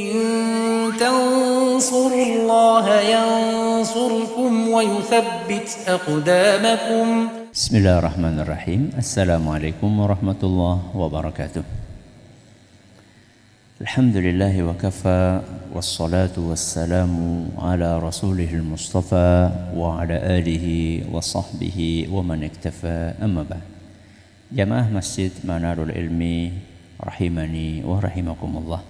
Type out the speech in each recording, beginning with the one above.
إن تنصروا الله ينصركم ويثبت أقدامكم. Bismillahirrahmanirrahim. Assalamualaikum warahmatullahi wabarakatuh. Alhamdulillahi wa kafa, wassalatu wassalamu ala rasulihil mustafa wa ala alihi wa sahbihi wa man iktafa, amma ba'd. Jamaah Masjid Manarul Ilmi rahimani wa rahimakumullah.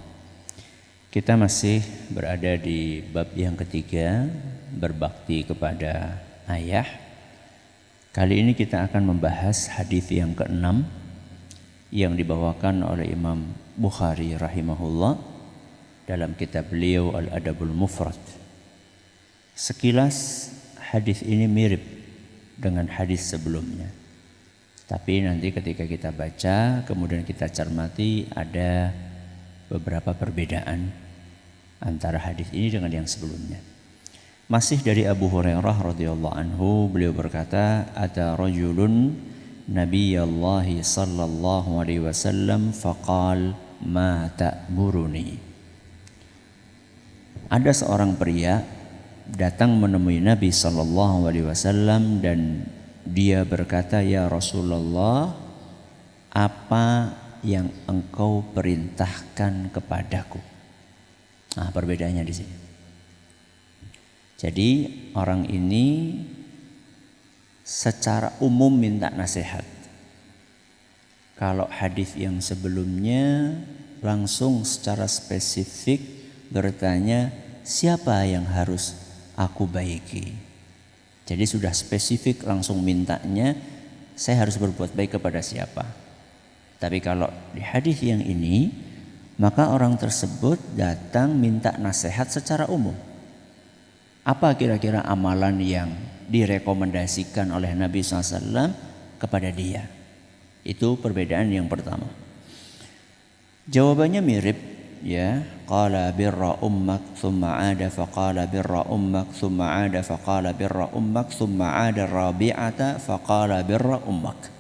Kita masih berada di bab yang ketiga, berbakti kepada ayah. Kali ini kita akan membahas hadis yang ke-6 yang dibawakan oleh Imam Bukhari rahimahullah dalam kitab beliau Al-Adabul Mufrad. Sekilas hadis ini mirip dengan hadis sebelumnya. Tapi nanti ketika kita baca, kemudian kita cermati, ada beberapa perbedaan antara hadis ini dengan yang sebelumnya. Masih dari Abu Hurairah radhiyallahu anhu, beliau berkata, "Ata rajulun Nabiyallahi sallallahu alaihi wasallam faqal ma ta'muruni." Ada seorang pria datang menemui Nabi sallallahu alaihi wasallam dan dia berkata, "Ya Rasulullah, apa yang engkau perintahkan kepadaku?" Nah, perbedaannya di sini. Jadi orang ini secara umum minta nasihat. Kalau hadis yang sebelumnya langsung secara spesifik bertanya, siapa yang harus aku baiki? Jadi sudah spesifik langsung mintanya, saya harus berbuat baik kepada siapa. Tapi kalau di hadis yang ini, maka orang tersebut datang minta nasihat secara umum. Apa kira-kira amalan yang direkomendasikan oleh Nabi SAW kepada dia? Itu perbedaan yang pertama. Jawabannya mirip, ya. Qala birra ummak thumma ada faqala birra ummak thumma ada faqala birra ummak thumma ada rabi'ata faqala birra ummak.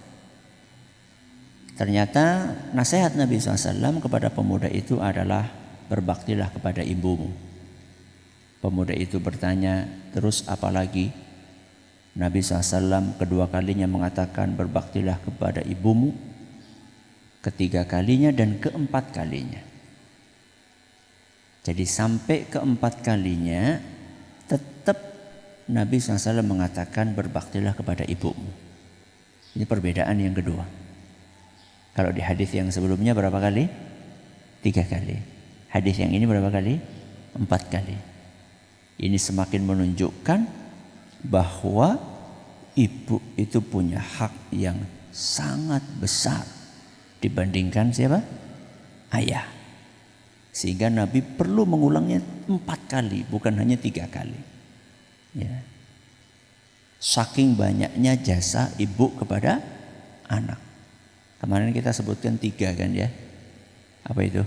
Ternyata nasihat Nabi SAW kepada pemuda itu adalah berbaktilah kepada ibumu. Pemuda itu bertanya, terus apa lagi? Nabi SAW kedua kalinya mengatakan berbaktilah kepada ibumu, ketiga kalinya dan keempat kalinya. Jadi sampai keempat kalinya tetap Nabi SAW mengatakan berbaktilah kepada ibumu. Ini perbedaan yang kedua. Kalau di hadis yang sebelumnya berapa kali? 3 kali. Hadis yang ini berapa kali? 4 kali. Ini semakin menunjukkan bahwa ibu itu punya hak yang sangat besar dibandingkan siapa? Ayah. Sehingga Nabi perlu mengulangnya 4 kali, bukan hanya 3 kali. Ya. Saking banyaknya jasa ibu kepada anak. Kemarin kita sebutkan 3 kan ya. Apa itu?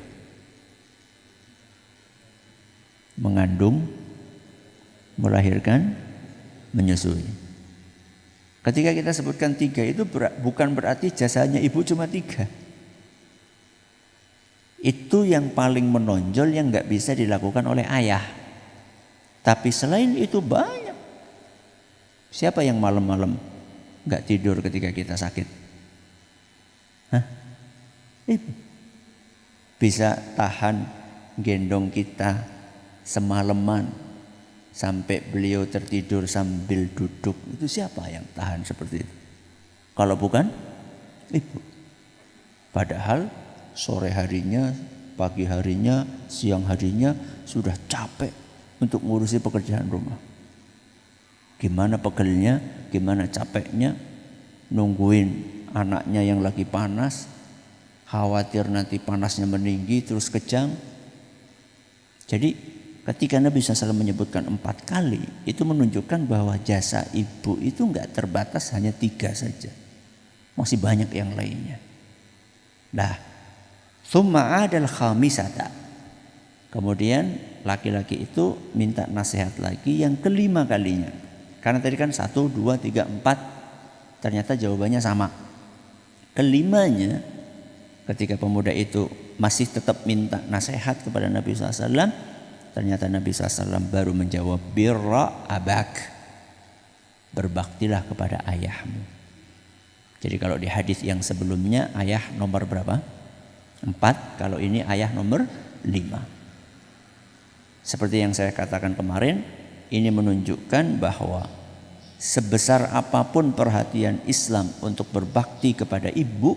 Mengandung, melahirkan, menyusui. Ketika kita sebutkan 3 itu bukan berarti jasanya ibu cuma 3. Itu yang paling menonjol yang gak bisa dilakukan oleh ayah. Tapi selain itu banyak. Siapa yang malam-malam gak tidur ketika kita sakit? Hah? Ibu. Bisa tahan gendong kita semalaman sampai beliau tertidur sambil duduk. Itu siapa yang tahan seperti itu? Kalau bukan ibu. Padahal sore harinya, pagi harinya, siang harinya sudah capek untuk ngurusi pekerjaan rumah. Gimana pegelnya, gimana capeknya, nungguin anaknya yang lagi panas, khawatir nanti panasnya meninggi terus kejang. Jadi ketika Nabi SAW menyebutkan 4 kali, itu menunjukkan bahwa jasa ibu itu enggak terbatas hanya 3 saja. Masih banyak yang lainnya. Nah, summa adal khamisata. Kemudian laki-laki itu minta nasihat lagi yang kelima kalinya. Karena tadi kan 1, 2, 3, 4. Ternyata jawabannya sama. Kelimanya ketika pemuda itu masih tetap minta nasihat kepada Nabi SAW. Ternyata Nabi SAW baru menjawab, birra abak, berbaktilah kepada ayahmu. Jadi kalau di hadis yang sebelumnya ayah nomor berapa? 4, kalau ini ayah nomor 5. Seperti yang saya katakan kemarin, ini menunjukkan bahwa sebesar apapun perhatian Islam untuk berbakti kepada ibu,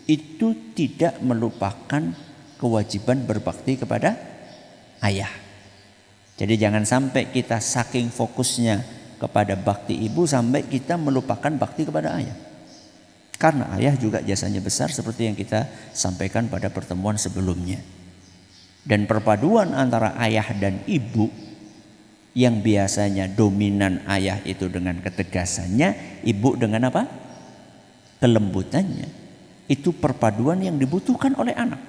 itu tidak melupakan kewajiban berbakti kepada ayah. Jadi jangan sampai kita saking fokusnya kepada bakti ibu sampai kita melupakan bakti kepada ayah. Karena ayah juga jasanya besar seperti yang kita sampaikan pada pertemuan sebelumnya. Dan perpaduan antara ayah dan ibu, yang biasanya dominan ayah itu dengan ketegasannya, ibu dengan apa? Kelembutannya. Itu perpaduan yang dibutuhkan oleh anak.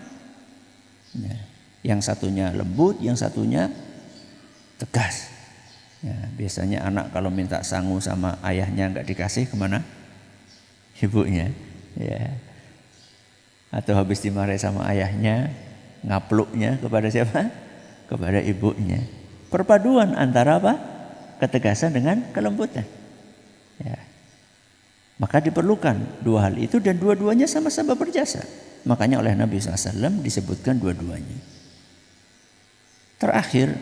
Ya, yang satunya lembut, yang satunya tegas. Ya, biasanya anak kalau minta sangu sama ayahnya nggak dikasih, kemana? Ibunya. Ya. Atau habis dimarahi sama ayahnya, ngapluknya kepada siapa? Kepada ibunya. Perpaduan antara apa? Ketegasan dengan kelembutan. Ya. Maka diperlukan dua hal itu, dan dua-duanya sama-sama berjasa. Makanya oleh Nabi SAW disebutkan dua-duanya. Terakhir,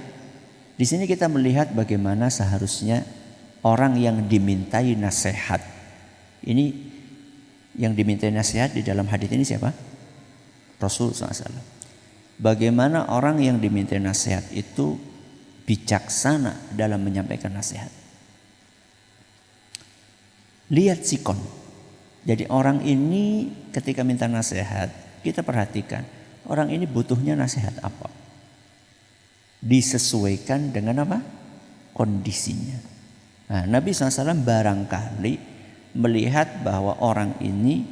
di sini kita melihat bagaimana seharusnya orang yang dimintai nasihat. Ini yang dimintai nasihat di dalam hadis ini siapa? Rasul SAW. Bagaimana orang yang dimintai nasihat itu bijaksana dalam menyampaikan nasihat. Lihat sikon. Jadi orang ini ketika minta nasihat, kita perhatikan orang ini butuhnya nasihat apa. Disesuaikan dengan apa? Kondisinya. Nah, Nabi SAW barangkali melihat bahwa orang ini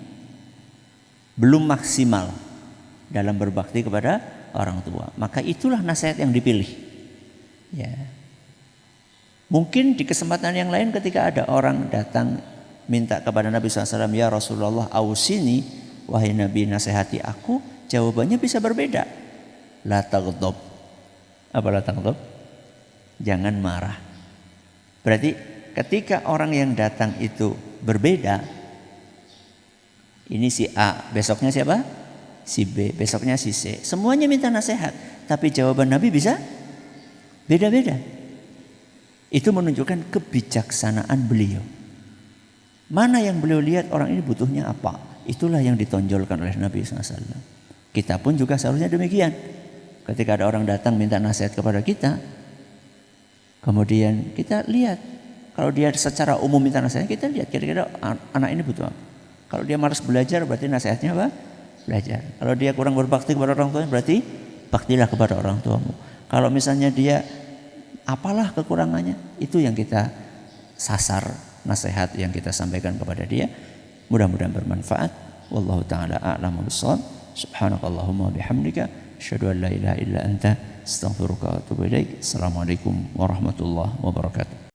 belum maksimal dalam berbakti kepada orang tua. Maka itulah nasihat yang dipilih. Ya. Mungkin di kesempatan yang lain ketika ada orang datang minta kepada Nabi SAW, ya Rasulullah ausini, wahai Nabi nasihati aku, jawabannya bisa berbeda. La taghdab. Apa la taghdab? Jangan marah. Berarti ketika orang yang datang itu berbeda, ini si A, besoknya siapa? Si B, besoknya si C. Semuanya minta nasihat, tapi jawaban Nabi bisa beda-beda. Itu menunjukkan kebijaksanaan beliau. Mana yang beliau lihat orang ini butuhnya apa, itulah yang ditonjolkan oleh Nabi SAW. Kita pun juga seharusnya demikian. Ketika ada orang datang minta nasihat kepada kita, kemudian kita lihat, kalau dia secara umum minta nasihat, kita lihat kira-kira anak ini butuh apa. Kalau dia malas belajar, berarti nasihatnya apa? Belajar. Kalau dia kurang berbakti kepada orang tuanya, berarti baktilah kepada orang tuamu. Kalau misalnya dia apalah kekurangannya, itu yang kita sasar, nasihat yang kita sampaikan kepada dia. Mudah-mudahan bermanfaat. Wallahu taala a'lamu bissawab. Subhanakallahumma bihamdika asyhadu an la ilaha illa anta astaghfiruka wa atubu ilaik. Assalamualaikum warahmatullahi wabarakatuh.